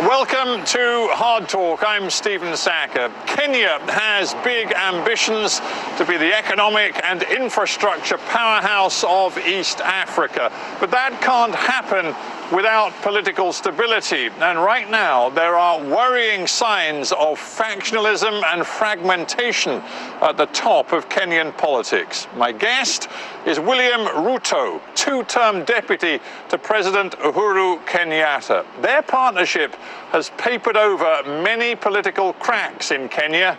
Welcome to Hard Talk. I'm Stephen Sackur. Kenya has big ambitions to be the economic and infrastructure powerhouse of East Africa. But that can't happen without political stability. And right now, there are worrying signs of factionalism and fragmentation at the top of Kenyan politics. My guest is William Ruto, two-term deputy to President Uhuru Kenyatta. Their partnership has papered over many political cracks in Kenya,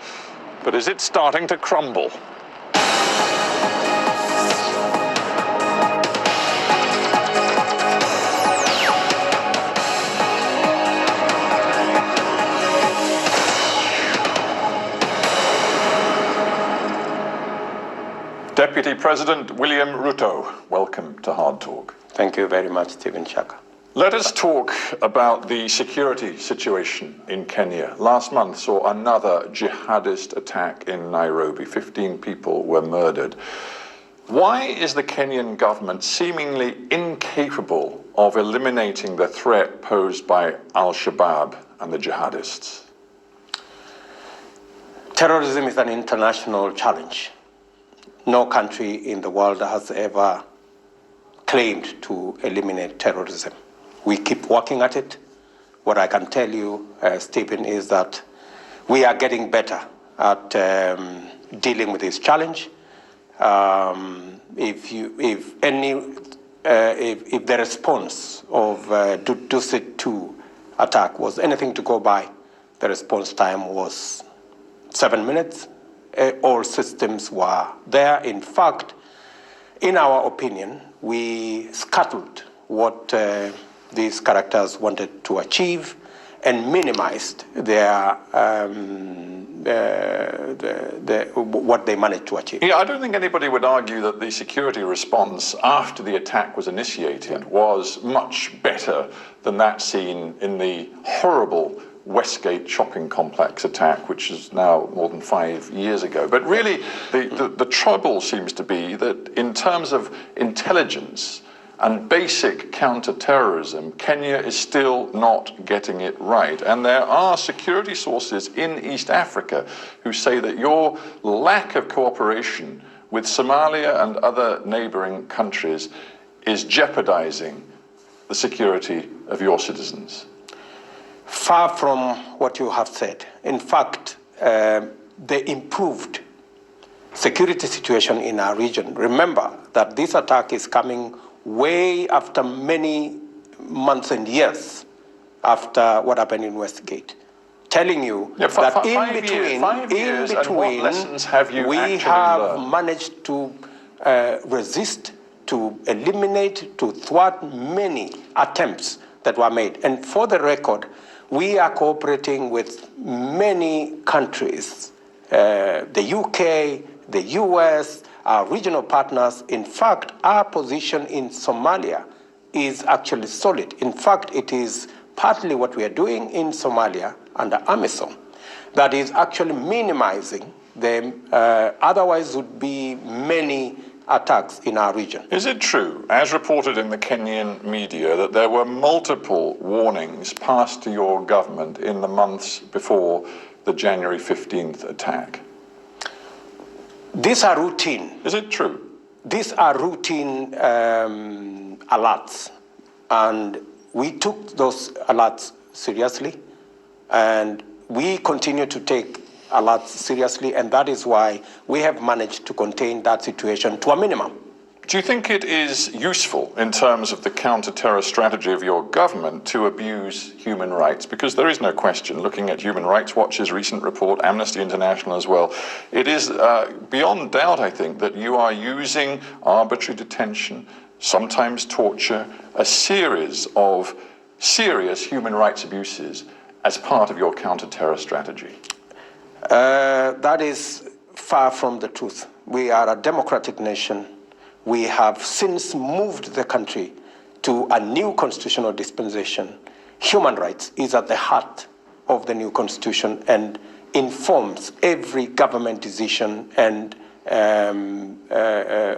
but is it starting to crumble? Deputy President William Ruto, welcome to Hard Talk. Thank you very much, Stephen Sackur. Let us talk about the security situation in Kenya. Last month saw another jihadist attack in Nairobi. 15 people were murdered. Why is the Kenyan government seemingly incapable of eliminating the threat posed by Al-Shabaab and the jihadists? Terrorism is an international challenge. No country in the world has ever claimed to eliminate terrorism. We keep working at it. What I can tell you, Stephen, is that we are getting better at dealing with this challenge. If the response of Dusit 2 attack was anything to go by, the response time was 7 minutes. All systems were there. In fact, in our opinion, we scuttled what these characters wanted to achieve and minimized their what they managed to achieve. Yeah, I don't think anybody would argue that the security response after the attack was initiated was much better than that seen in the horrible Westgate shopping complex attack, which is now more than 5 years ago. But really, the trouble seems to be that in terms of intelligence and basic counter-terrorism, Kenya is still not getting it right. And there are security sources in East Africa who say that your lack of cooperation with Somalia and other neighboring countries is jeopardizing the security of your citizens. Far from what you have said. In fact, the improved security situation in our region. Remember that this attack is coming way after many months and years after what happened in Westgate. Telling you that in between, what lessons have you we actually have learned? managed to resist, to eliminate, to thwart many attempts that were made. And for the record, we are cooperating with many countries, the UK, the US, our regional partners. In fact, our position in Somalia is actually solid. In fact, it is partly what we are doing in Somalia under AMISOM that is actually minimizing the otherwise would be many attacks in our region. Is it true, as reported in the Kenyan media, that there were multiple warnings passed to your government in the months before the January 15th attack? These are routine. Is it true? These are routine alerts, and we took those alerts seriously, and we continue to take alerts seriously, and that is why we have managed to contain that situation to a minimum. Do you think it is useful in terms of the counter-terror strategy of your government to abuse human rights? Because there is no question, looking at Human Rights Watch's recent report, Amnesty International as well, it is beyond doubt, I think, that you are using arbitrary detention, sometimes torture, a series of serious human rights abuses as part of your counter-terror strategy. That is far from the truth. We are a democratic nation. We have since moved the country to a new constitutional dispensation. Human rights is at the heart of the new constitution and informs every government decision and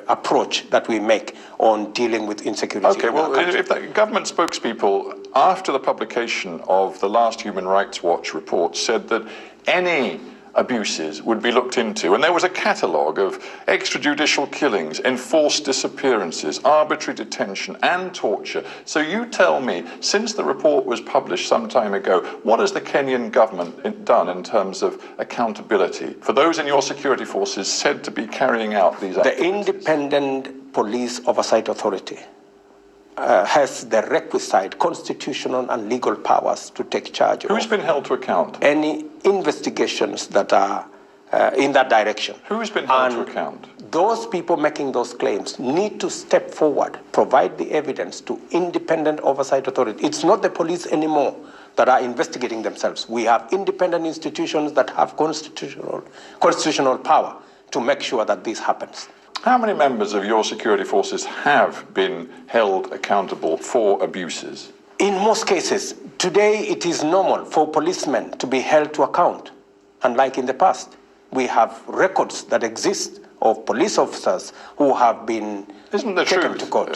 approach that we make on dealing with insecurity. Okay, well, if the government spokespeople, after the publication of the last Human Rights Watch report, said that any abuses would be looked into, and there was a catalogue of extrajudicial killings, enforced disappearances, arbitrary detention and torture. So you tell me, since the report was published some time ago, what has the Kenyan government done in terms of accountability for those in your security forces said to be carrying out these activities? The Independent Police Oversight Authority has the requisite constitutional and legal powers to take charge Who's of been held to account? any investigations that are in that direction. Who's been held to account? Those people making those claims need to step forward, provide the evidence to Independent Oversight Authority. It's not the police anymore that are investigating themselves. We have independent institutions that have constitutional power to make sure that this happens. How many members of your security forces have been held accountable for abuses? In most cases, today it is normal for policemen to be held to account. Unlike in the past, we have records that exist of police officers who have been Isn't the taken truth, to court.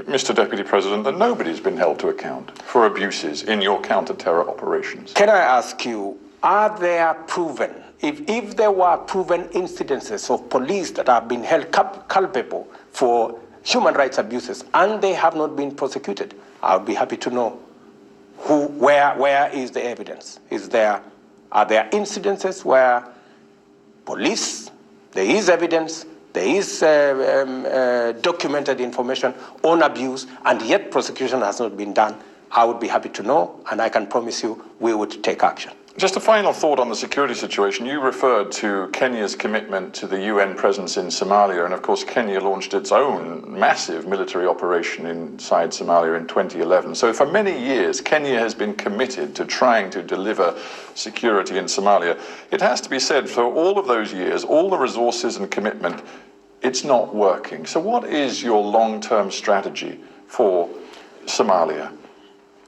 Mr. Deputy President, that nobody's been held to account for abuses in your counter-terror operations? Can I ask you, are there proven, if there were proven incidences of police that have been held culpable for human rights abuses and they have not been prosecuted, I would be happy to know where is the evidence? Are there incidences where police, there is evidence, there is documented information on abuse, and yet prosecution has not been done? I would be happy to know, and I can promise you we would take action. Just a final thought on the security situation. You referred to Kenya's commitment to the UN presence in Somalia, and of course Kenya launched its own massive military operation inside Somalia in 2011. So for many years, Kenya has been committed to trying to deliver security in Somalia. It has to be said, for all of those years, all the resources and commitment, it's not working. So what is your long-term strategy for Somalia?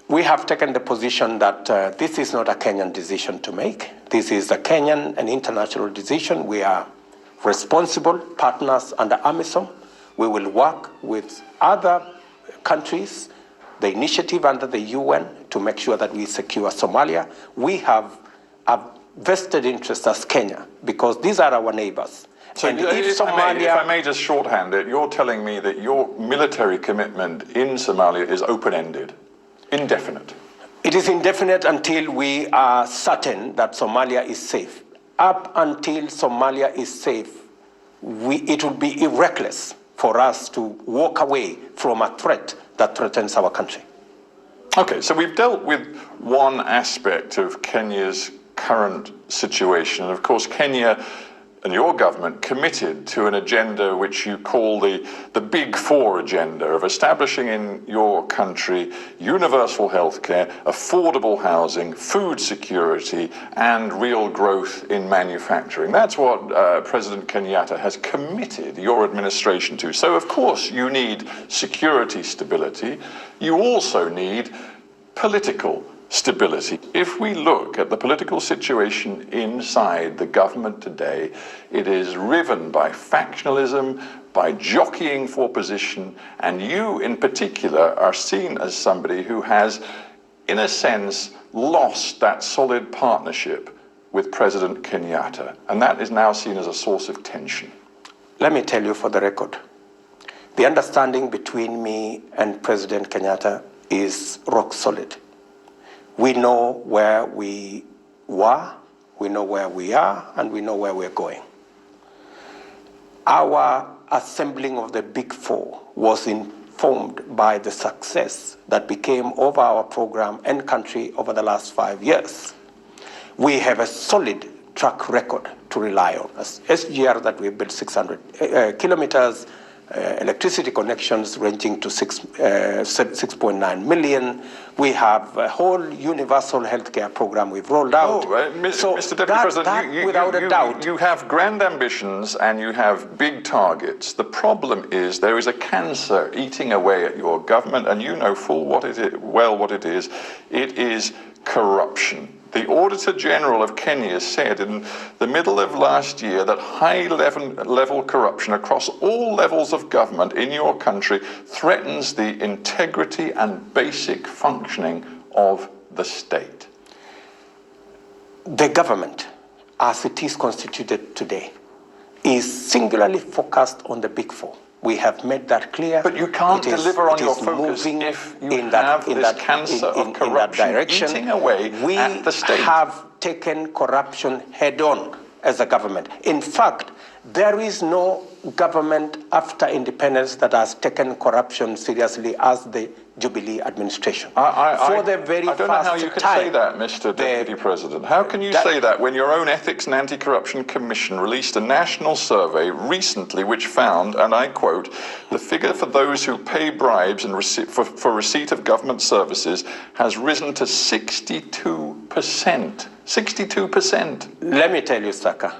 We have taken the position that this is not a Kenyan decision to make. This is a Kenyan and international decision. We are responsible partners under AMISOM. We will work with other countries, the initiative under the UN, to make sure that we secure Somalia. We have a vested interest as Kenya because these are our neighbors. So and if I may just shorthand it, you're telling me that your military commitment in Somalia is open-ended. Indefinite. It is indefinite until we are certain that Somalia is safe. Up until Somalia is safe, it would be reckless for us to walk away from a threat that threatens our country. Okay, so we've dealt with one aspect of Kenya's current situation. And of course, Kenya and your government committed to an agenda which you call the Big Four agenda of establishing in your country universal healthcare, affordable housing, food security, and real growth in manufacturing. That's what President Kenyatta has committed your administration to. So, of course, you need security stability. You also need political stability. If we look at the political situation inside the government today, it is riven by factionalism, by jockeying for position, and you in particular are seen as somebody who has, in a sense, lost that solid partnership with President Kenyatta, and that is now seen as a source of tension. Let me tell you for the record, the understanding between me and President Kenyatta is rock solid. We know where we were, we know where we are, and we know where we're going. Our assembling of the Big Four was informed by the success that became of our program and country over the last 5 years. We have a solid track record to rely on. As SGR that we built 600 kilometers, electricity connections ranging to 6.9 million. We have a whole universal healthcare program we've rolled out. So Mr. Deputy President, without a doubt. You have grand ambitions and you have big targets. The problem is there is a cancer eating away at your government, and you know full well what it is. It is corruption. The Auditor General of Kenya said in the middle of last year that high-level corruption across all levels of government in your country threatens the integrity and basic functioning of the state. The government, as it is constituted today, is singularly focused on the Big Four. We have made that clear. But you can't deliver on your focus if you have this cancer of corruption eating away at the state. We have taken corruption head-on as a government. In fact, there is no government after independence that has taken corruption seriously as the Jubilee administration. I don't know how you could say that, Mr. Deputy President. How can you say that when your own Ethics and Anti-Corruption Commission released a national survey recently which found, and I quote, the figure for those who pay bribes and for receipt of government services has risen to 62%. 62%. Let me tell you, Sackur,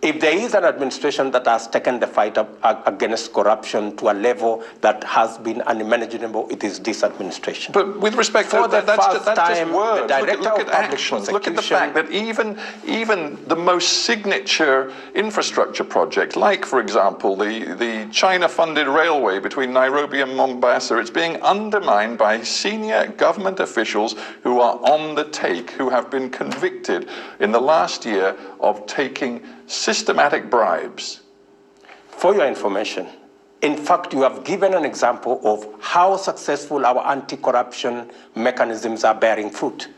if there is an administration that has taken the fight up against corruption to a level that has been unimaginable, it is this administration. But with respect to that's just words. Look at actions. Look at the fact that even the most signature infrastructure project, like, for example, the China-funded railway between Nairobi and Mombasa, it's being undermined by senior government officials who are on the take, who have been convicted in the last year of taking systematic bribes. For your information, in fact, you have given an example of how successful our anti-corruption mechanisms are bearing fruit.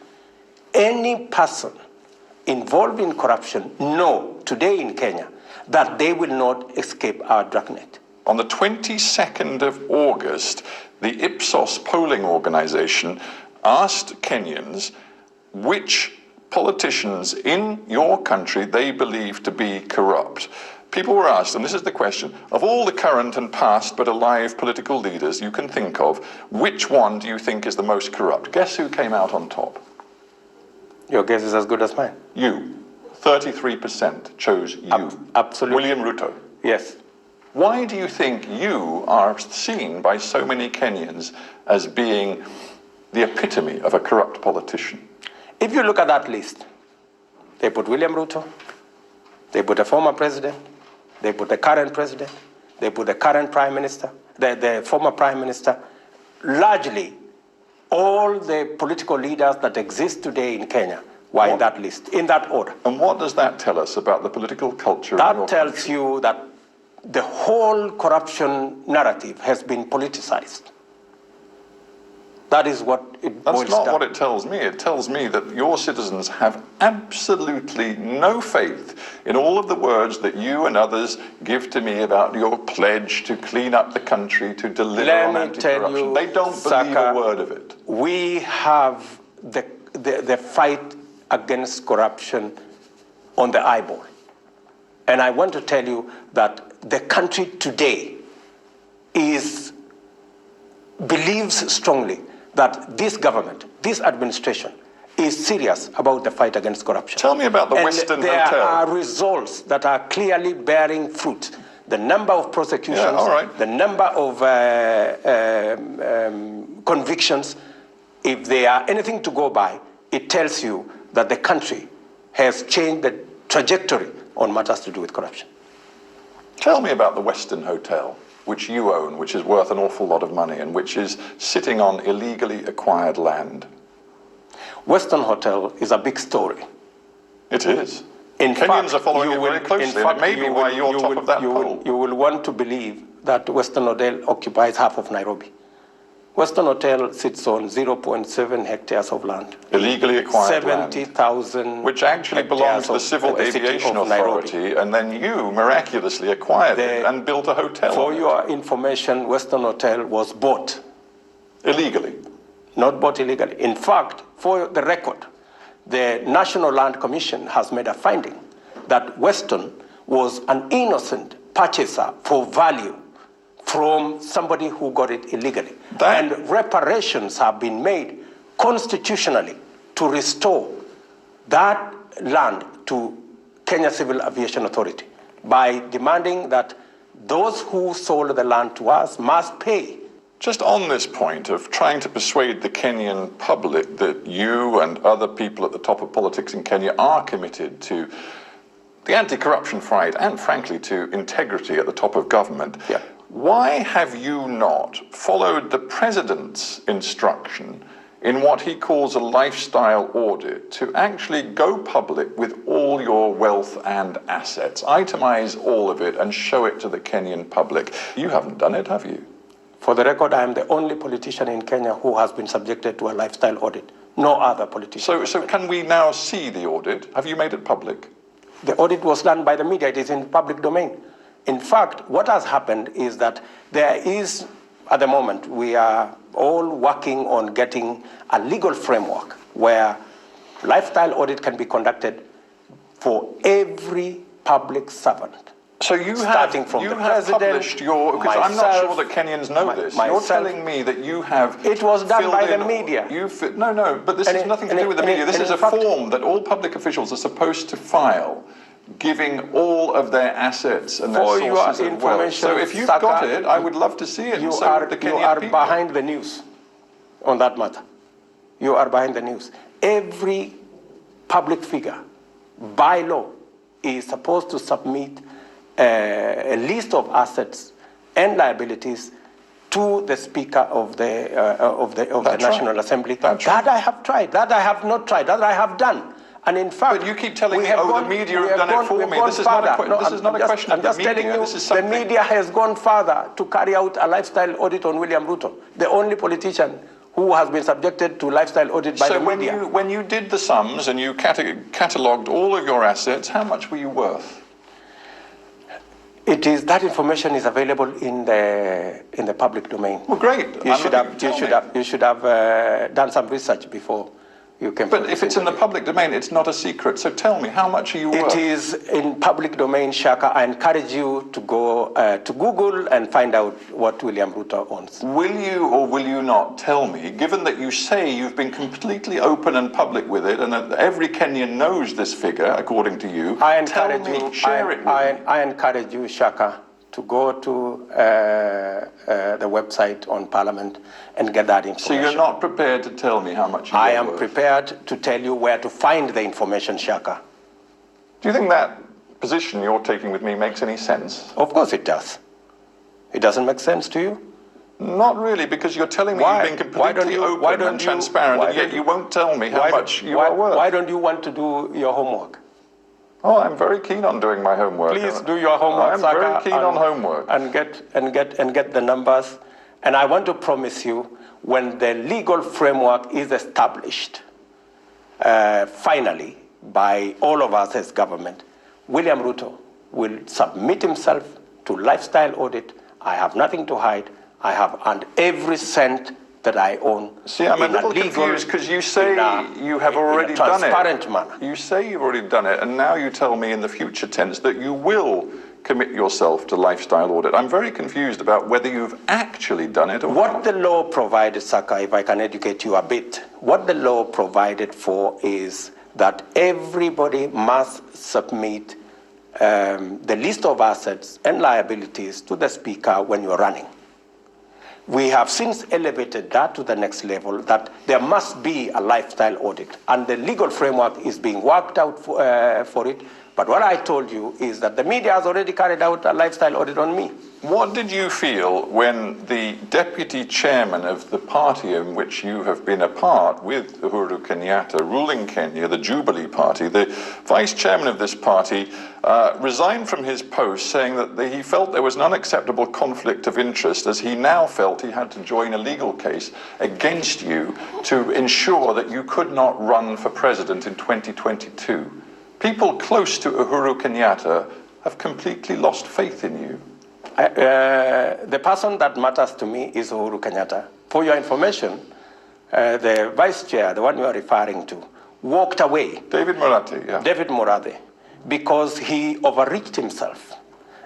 Any person involved in corruption know today in Kenya that they will not escape our dragnet. On the 22nd of August, the Ipsos polling organization asked Kenyans which politicians in your country they believe to be corrupt. People were asked, and this is the question, of all the current and past but alive political leaders you can think of, which one do you think is the most corrupt? Guess who came out on top? Your guess is as good as mine. You. 33% chose you. Absolutely. William Ruto. Yes. Why do you think you are seen by so many Kenyans as being the epitome of a corrupt politician? If you look at that list, they put William Ruto, they put a former president, they put the current president, they put the current prime minister, the former prime minister. Largely, all the political leaders that exist today in Kenya were in that list, in that order. And what does that tell us about the political culture? That tells you that the whole corruption narrative has been politicized. That is what it boils down. That's not what it tells me. It tells me that your citizens have absolutely no faith in all of the words that you and others give to me about your pledge to clean up the country, to deliver on anti-corruption. They don't believe a word of it. We have the fight against corruption on the eyeball. And I want to tell you that the country today believes strongly that this government, this administration, is serious about the fight against corruption. Tell me about the Western Hotel. There are results that are clearly bearing fruit. The number of prosecutions, the number of convictions, if they are anything to go by, it tells you that the country has changed the trajectory on matters to do with corruption. Tell me about the Western Hotel, which you own, which is worth an awful lot of money and which is sitting on illegally acquired land. Western Hotel is a big story. It is. Kenyans are following it very closely, and it may be why you're top of that poll. You will want to believe that Western Hotel occupies half of Nairobi. Western Hotel sits on 0.7 hectares of land. Illegally acquired 70,000 land. Which actually belongs to the Civil Aviation Authority, and then you miraculously acquired it and built a hotel. For your information, Western Hotel was bought. Illegally? Not bought illegally. In fact, for the record, the National Land Commission has made a finding that Western was an innocent purchaser for value from somebody who got it illegally. And reparations have been made constitutionally to restore that land to Kenya Civil Aviation Authority by demanding that those who sold the land to us must pay Just on this point of trying to persuade the Kenyan public that you and other people at the top of politics in Kenya are committed to the anti-corruption fight and, frankly, to integrity at the top of government, Yeah. why have you not followed the president's instruction in what he calls a lifestyle audit to actually go public with all your wealth and assets, itemize all of it and show it to the Kenyan public? You haven't done it, have you? For the record, I am the only politician in Kenya who has been subjected to a lifestyle audit. No other politician. So can we now see the audit? Have you made it public? The audit was done by the media. It is in the public domain. In fact, what has happened is that there is, at the moment, we are all working on getting a legal framework where lifestyle audit can be conducted for every public servant. So you Starting have, from you the have president, published your, because I'm not sure that Kenyans know this. You're myself. telling me that you have It was done filled by the in- media. No, but this And has it- nothing to and do it- with the and it- media. This and is in a fact- form that all public officials are supposed to file, giving all of their assets and their For your sources of wealth. information, So if you've Sackur, got it, I would love to see it. You and so are, would the you Kenyan are people. behind the news on that matter. You are behind the news. Every public figure, by law, is supposed to submit a list of assets and liabilities to the Speaker of the That's National right. Assembly. That's That I have tried. That I have not tried. That I have done. And in fact, But you keep telling we me, have oh, the gone- media we have done it gone- for we've me. gone This is not a further. que- No, this is not a just- question I'm of the just telling media. you, This is the something- media has gone further to carry out a lifestyle audit on William Ruto, the only politician who has been subjected to lifestyle audit by So the media. when you did the sums and you catalogued all of your assets, how much were you worth? That information is available in the public domain. Well, great. You I'm should looking- have tell you should me. have you should have done some research before you came. But if it's in the public domain, it's not a secret. So tell me, how much are you worth? It is in public domain, Shaka. I encourage you to go to Google and find out what William Ruto owns. Will you or will you not tell me, given that you say you've been completely open and public with it, and that every Kenyan knows this figure, according to you, I tell encourage me, you. share it with me. I encourage you, Shaka, to go to the website on Parliament and get that So information. you're not prepared to tell me how much you I are am worth? prepared to tell you where to find the information, Shaka. Do you think that position you're taking with me makes any sense? Of course it does. It doesn't make sense to you? Not really, because you're telling me Why? you've been Why don't completely you- open why don't and you- transparent, why and yet don't you won't tell me how much you are worth. Why don't you want to do your homework? Oh, I'm very keen on doing my homework. Please do your homework, I'm very Sackur, keen on homework. and get the numbers. And I want to promise you, when the legal framework is established, finally, by all of us as government, William Ruto will submit himself to lifestyle audit. I have nothing to hide. I have earned every cent that I own. See, I'm a in little legal- confused because you say in a- you have in a already done it. transparent manner. You say you've already done it, and now you tell me in the future tense that you will commit yourself to lifestyle audit. I'm very confused about whether you've actually done it or What not. the law provided, Sackur, if I can educate you a bit, what the law provided for is that everybody must submit the list of assets and liabilities to the Speaker when you're running. We have since elevated that to the next level, that there must be a lifestyle audit, and the legal framework is being worked out for it. But what I told you is that the media has already carried out a lifestyle audit on me. What did you feel when the deputy chairman of the party in which you have been a part with Uhuru Kenyatta, ruling Kenya, the Jubilee Party, the vice chairman of this party, resigned from his post, saying that he felt there was an unacceptable conflict of interest, as he now felt he had to join a legal case against you to ensure that you could not run for president in 2022. People close to Uhuru Kenyatta have completely lost faith in you. The person that matters to me is Uhuru Kenyatta. For your information, the vice chair, the one you are referring to, walked away, David Murati, yeah. David Murathe, because he overreached himself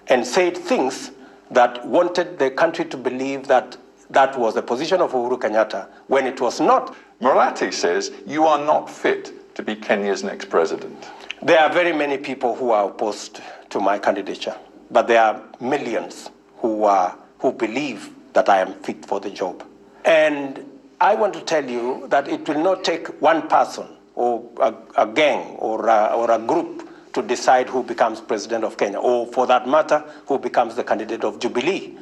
and said things that wanted the country to believe that that was the position of Uhuru Kenyatta when it was not. Murati says you are not fit to be Kenya's next president. There are very many people who are opposed to my candidature, but there are millions who believe that I am fit for the job. And I want to tell you that it will not take one person or a gang or a group to decide who becomes president of Kenya, or for that matter, who becomes the candidate of Jubilee.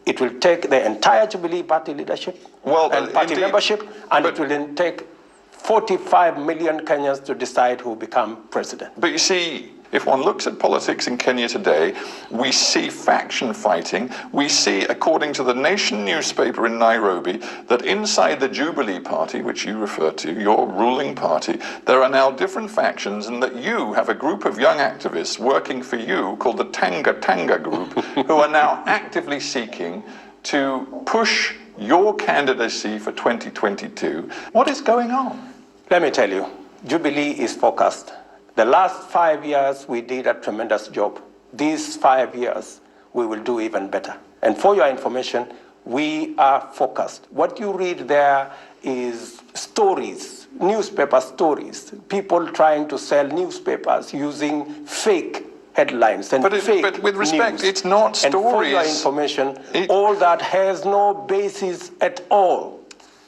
It will take the entire Jubilee party leadership and party membership, and it will then take 45 million Kenyans to decide who become president. But you see, if one looks at politics in Kenya today, we see faction fighting. We see, according to the Nation newspaper in Nairobi, that inside the Jubilee Party, which you refer to, your ruling party, there are now different factions, and that you have a group of young activists working for you called the Tanga Tanga Group, who are now actively seeking to push your candidacy for 2022. What is going on? Let me tell you, Jubilee is focused. The last 5 years, we did a tremendous job. These 5 years, we will do even better. And for your information, we are focused. What you read there is stories, newspaper stories, people trying to sell newspapers using fake headlines and fake but with respect, news. It's not stories. And for your information, all that has no basis at all.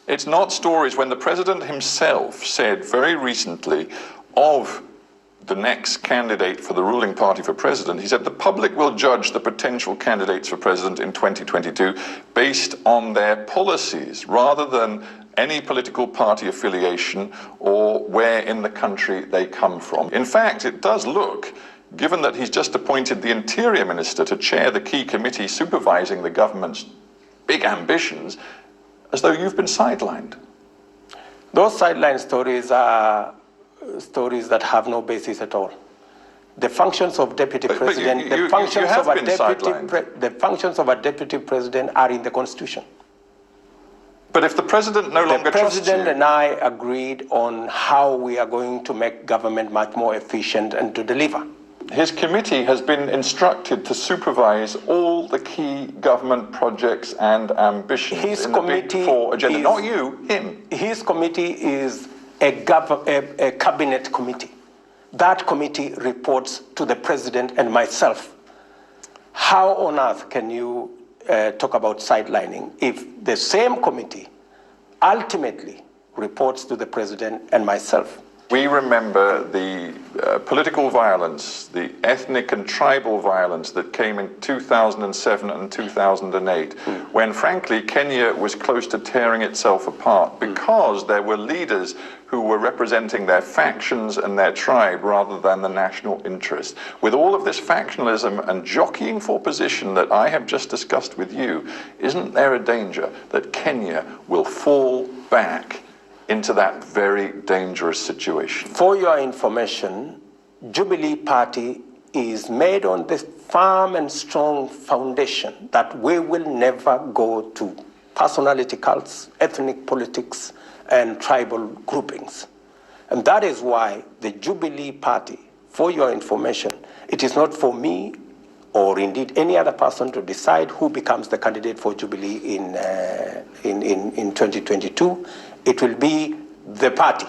It's not stories. When the president himself said very recently of the next candidate for the ruling party for president, he said the public will judge the potential candidates for president in 2022 based on their policies rather than any political party affiliation or where in the country they come from. In fact, it does look, given that he's just appointed the Interior Minister to chair the key committee supervising the government's big ambitions, as though you've been sidelined. Those sideline stories are stories that have no basis at all. The functions of deputy president, the functions of a deputy president are in the Constitution. But if the president no longer trusts you... The president and I agreed on how we are going to make government much more efficient and to deliver. His committee has been instructed to supervise all the key government projects and ambitions in the Big Four agenda. Not you, him. His committee is a cabinet committee. That committee reports to the president and myself. How on earth can you talk about sidelining if the same committee ultimately reports to the president and myself? We remember the political violence, the ethnic and tribal violence that came in 2007 and 2008, when frankly Kenya was close to tearing itself apart because there were leaders who were representing their factions and their tribe rather than the national interest. With all of this factionalism and jockeying for position that I have just discussed with you, isn't there a danger that Kenya will fall back into that very dangerous situation? For your information, Jubilee Party is made on this firm and strong foundation that we will never go to personality cults, ethnic politics, and tribal groupings. And that is why the Jubilee Party, for your information, it is not for me or indeed any other person to decide who becomes the candidate for Jubilee in 2022. It will be the party,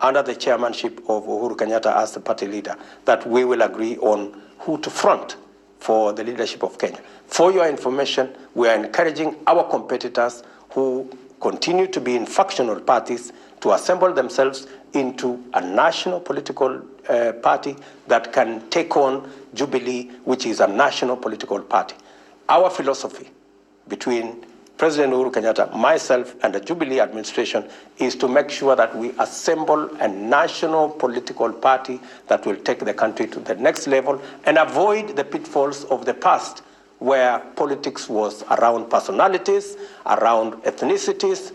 under the chairmanship of Uhuru Kenyatta as the party leader, that we will agree on who to front for the leadership of Kenya. For your information, we are encouraging our competitors who continue to be in factional parties to assemble themselves into a national political party that can take on Jubilee, which is a national political party. Our philosophy between President Uhuru Kenyatta, myself, and the Jubilee administration is to make sure that we assemble a national political party that will take the country to the next level and avoid the pitfalls of the past, where politics was around personalities, around ethnicities.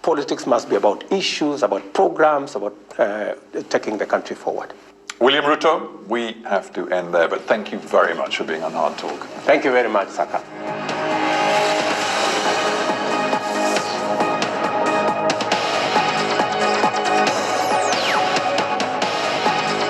Politics must be about issues, about programs, about taking the country forward. William Ruto, we have to end there, but thank you very much for being on Hard Talk. Thank you very much, Sackur.